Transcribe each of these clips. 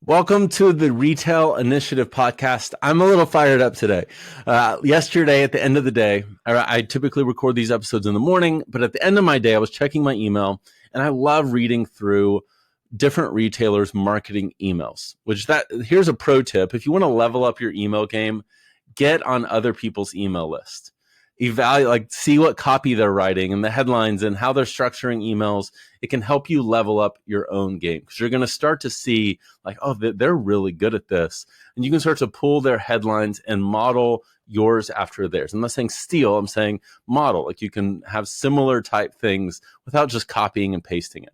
Welcome to the Retail Initiative podcast. I'm a little fired up today. Yesterday, at the end of the day, I typically record these episodes in the morning, but at the end of my day, I was checking my email, and I love reading through different retailers' marketing emails. Here's a pro tip: if you want to level up your email game, get on other people's email list. See what copy they're writing and the headlines and how they're structuring emails. It can help you level up your own game because you're going to start to see they're really good at this. And you can start to pull their headlines and model yours after theirs. I'm not saying steal, I'm saying model. Like you can have similar type things without just copying and pasting it.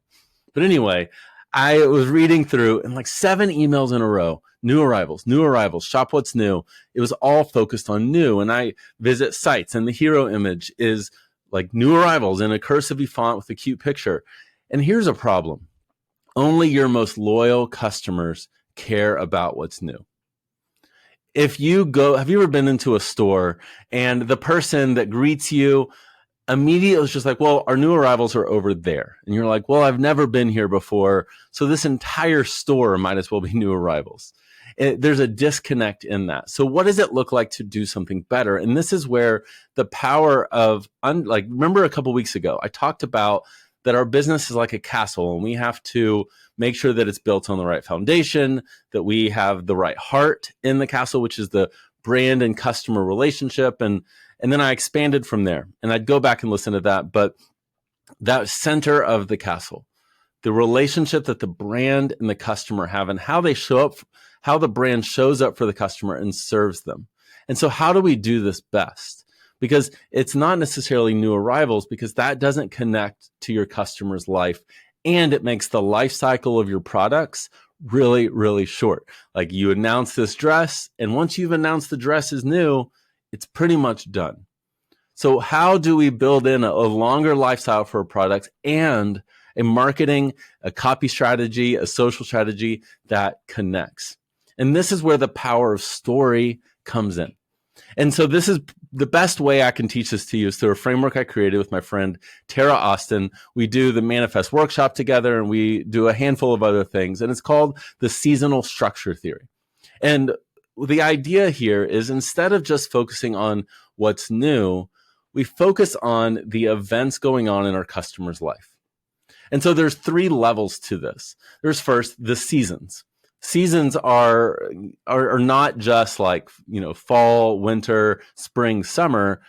But anyway, I was reading through and 7 emails in a row, new arrivals, shop what's new. It was all focused on new. And I visit sites and the hero image is like new arrivals in a cursive font with a cute picture. And here's a problem. Only your most loyal customers care about what's new. Have you ever been into a store and the person that greets you immediately is just like, well, our new arrivals are over there. And you're like, well, I've never been here before. So this entire store might as well be new arrivals. There's a disconnect in that. So what does it look like to do something better? And this is where the power of, remember a couple weeks ago, I talked about that our business is like a castle and we have to make sure that it's built on the right foundation, that we have the right heart in the castle, which is the brand and customer relationship. And then I expanded from there, and I'd go back and listen to that. But that center of the castle, the relationship that the brand and the customer have and how they show up, how the brand shows up for the customer and serves them. And so how do we do this best? Because it's not necessarily new arrivals, because that doesn't connect to your customer's life. And it makes the life cycle of your products really, really short. Like you announce this dress, and once you've announced the dress is new, it's pretty much done. So how do we build in a longer lifestyle for a product and a marketing, a copy strategy, a social strategy that connects? And this is where the power of story comes in. And so this is the best way I can teach this to you is through a framework I created with my friend Tara Austin. We do the Manifest workshop together, and we do a handful of other things. And it's called the seasonal structure theory. And the idea here is instead of just focusing on what's new, we focus on the events going on in our customer's life. And so there's 3 levels to this. There's first the seasons. Seasons are not just like, fall, winter, spring, summer.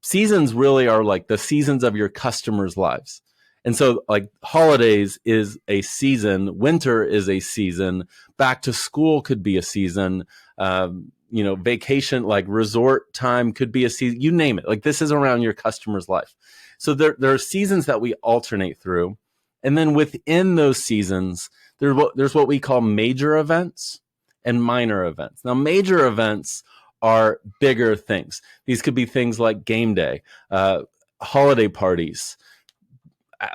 Seasons really are like the seasons of your customers' lives. And so like holidays is a season, winter is a season, back to school could be a season, vacation, like resort time could be a season, you name it. Like this is around your customer's life. So there are seasons that we alternate through. And then within those seasons, there's what we call major events and minor events. Now, major events are bigger things. These could be things like game day, holiday parties,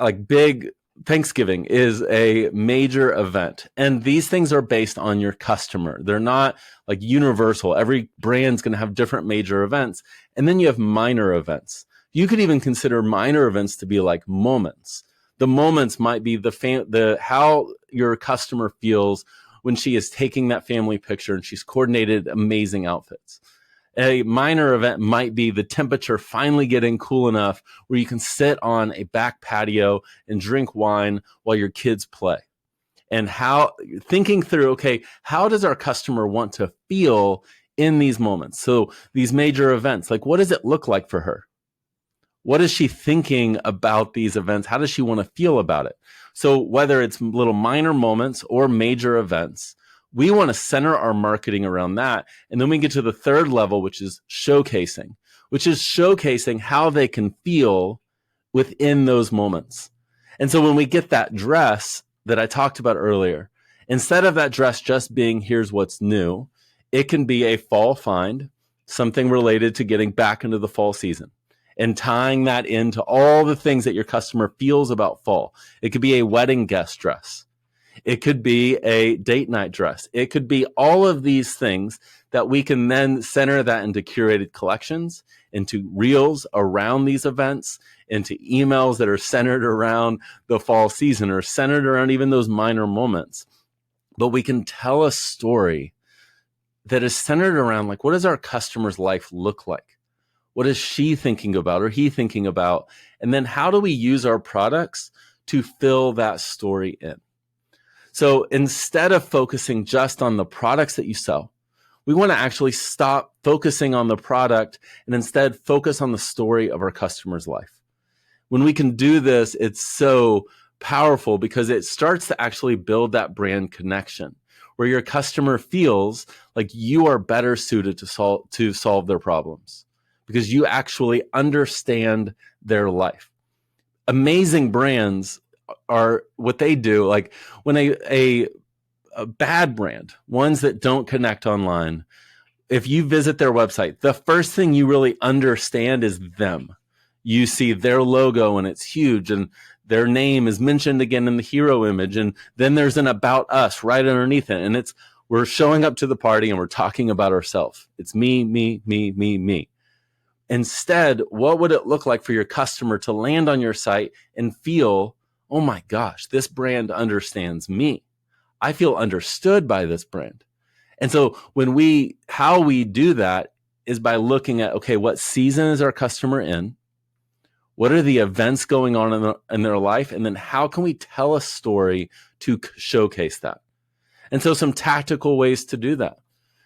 like big Thanksgiving is a major event. And these things are based on your customer. They're not like universal. Every brand's going to have different major events. And then you have minor events. You could even consider minor events to be like moments. The moments might be how your customer feels when she is taking that family picture and she's coordinated amazing outfits. A minor event might be the temperature finally getting cool enough where you can sit on a back patio and drink wine while your kids play. And thinking through, okay, how does our customer want to feel in these moments? So these major events, like what does it look like for her? What is she thinking about these events? How does she want to feel about it? So whether it's little minor moments or major events, we want to center our marketing around that. And then we get to the third level, which is showcasing how they can feel within those moments. And so when we get that dress that I talked about earlier, instead of that dress just being here's what's new, it can be a fall find, something related to getting back into the fall season, and tying that into all the things that your customer feels about fall. It could be a wedding guest dress. It could be a date night dress. It could be all of these things that we can then center that into curated collections, into reels around these events, into emails that are centered around the fall season or centered around even those minor moments. but we can tell a story that is centered around like, what does our customer's life look like? What is she thinking about or he thinking about? And then how do we use our products to fill that story in? So instead of focusing just on the products that you sell, we want to actually stop focusing on the product and instead focus on the story of our customer's life. When we can do this, it's so powerful because it starts to actually build that brand connection where your customer feels like you are better suited to solve their problems because you actually understand their life. Amazing brands are what they do. Like when a bad brand, ones that don't connect online, if you visit their website, the first thing you really understand is them. You see their logo and it's huge and their name is mentioned again in the hero image. And then there's an about us right underneath it. And we're showing up to the party and we're talking about ourselves. It's me, me, me, me, me. Instead, what would it look like for your customer to land on your site and feel, oh my gosh, this brand understands me. I feel understood by this brand. And so how we do that is by looking at, okay, what season is our customer in? What are the events going on in their life? And then how can we tell a story to showcase that? And so some tactical ways to do that.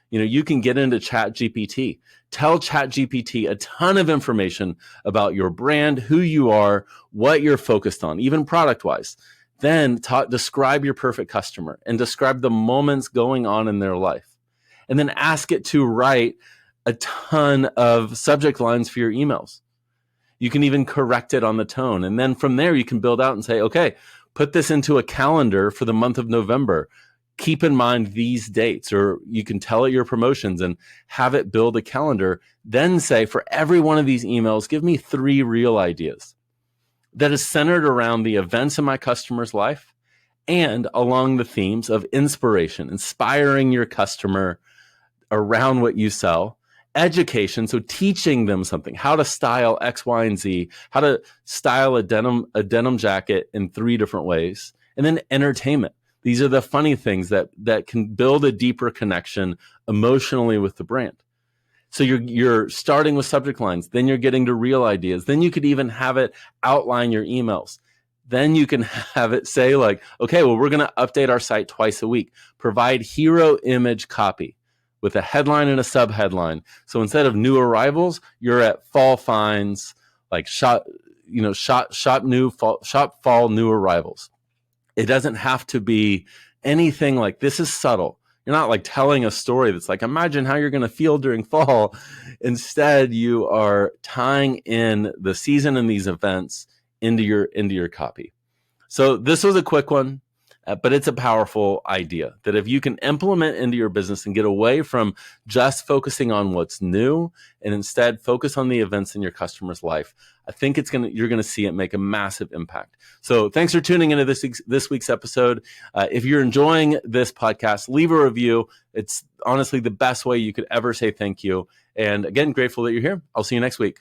You can get into ChatGPT. Tell ChatGPT a ton of information about your brand, who you are, what you're focused on, even product-wise. Then describe your perfect customer and describe the moments going on in their life. And then ask it to write a ton of subject lines for your emails. You can even correct it on the tone. And then from there, you can build out and say, okay, put this into a calendar for the month of November. Keep in mind these dates, or you can tell it your promotions and have it build a calendar. Then say, for every one of these emails, give me 3 real ideas that is centered around the events in my customer's life and along the themes of inspiration, inspiring your customer around what you sell, education, so teaching them something, how to style X, Y, and Z, how to style a denim jacket in 3 different ways, and then entertainment. These are the funny things that can build a deeper connection emotionally with the brand. So you're starting with subject lines, then you're getting to real ideas. Then you could even have it outline your emails. Then you can have it say like, okay, well, we're going to update our site twice a week. Provide hero image copy with a headline and a subheadline. So instead of new arrivals, you're at fall finds, like shop fall new arrivals. It doesn't have to be anything like this is subtle. You're not like telling a story that's like, imagine how you're going to feel during fall. Instead, you are tying in the season and these events into your copy. So this was a quick one, but it's a powerful idea that if you can implement into your business and get away from just focusing on what's new and instead focus on the events in your customer's life, I think you're going to see it make a massive impact. So thanks for tuning into this week's episode. If you're enjoying this podcast, leave a review. It's honestly the best way you could ever say thank you. And again, grateful that you're here. I'll see you next week.